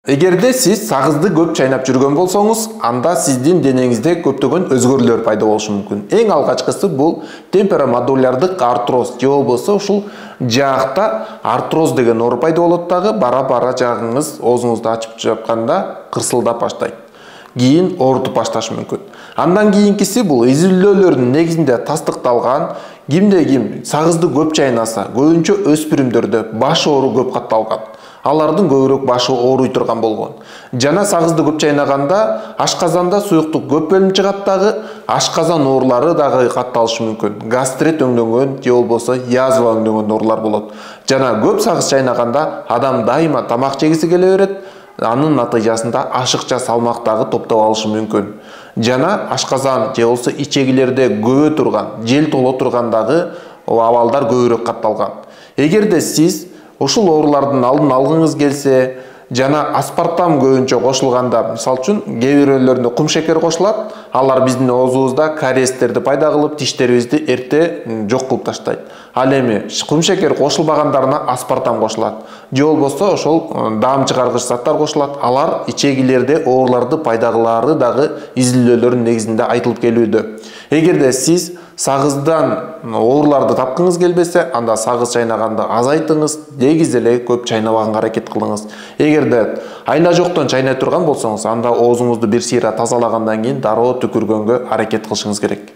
Эгерде сиз сагызды көп чайнап жүргөн болсоңуз, анда сиздин денеңизде көптөгөн өзгөрүүлөр пайда болушу мүмкүн. Эң алгачкысы бул темпоромодуляrdык артроз же болбосо ушул жаакта артроз деген оору пайда болот дагы, бара-бара жаагыңыз оозуңузду ачып жатканда кырсылдап баштайт. Кийин оорутуп башташы мүмкүн. Андан кийинкиси бул изилдөөлөрдүн негизинде тастыкталган, кимде ким сагызды көп чайнаса, көбүнчө өспүрүмдөрдө баш оору көп катталган. Алардын көбүрөөк башы ооруй турган болгон. Жана сагызды көп чайнаганда ашказанда суюктук көп бөлүнүп чыгат дагы, ашказан оорулары дагы катталышы мүмкүн. Гастрит өңдөнгөн же болбосо язва өңдөнгөн оорулар болот. Жана көп сагыз чайнаганда адам дайыма тамак жегиси келе берет. Анын натыйжасында ашыкча салмак дагы топтоп алышы мүмкүн. Жана ашказан же болбосо ичегилерде көбө турган, жел толо турган дагы абалдар көбүрөөк катталган. Эгерде сиз ушул оорулардын алдын алгыңыз келсе, жана аспартам көбүнчө кошулганда, мисалы үчүн кээ бирөөлөрүндө кум шекер кошулат, алар биздин оозубузда кариестерди пайда кылып, тиштерибизди эрте жок кылып таштайт. Ал эми кум шекер кошулбагандарына аспартам кошулат. Же болбосо ошол даам чыгаргыч заттар кошулат. Алар ичегилерде ооруларды пайда кылаары дагы изилдөөлөрдүн негизинде айтылып келүүдө. Эгерде сиз сагыздан ооруларды тапкыңыз келбесе, анда сагыз чайнаганда азайтыңыз, дегиз эле көп чайнабаганга аракет кылыңыз. Эгерде айла жоктон чайнай турган болсоңуз, анда оозуңузду бир сыйра тазалагандан кийин дароо түкүргөнгө аракет кылышыңыз керек.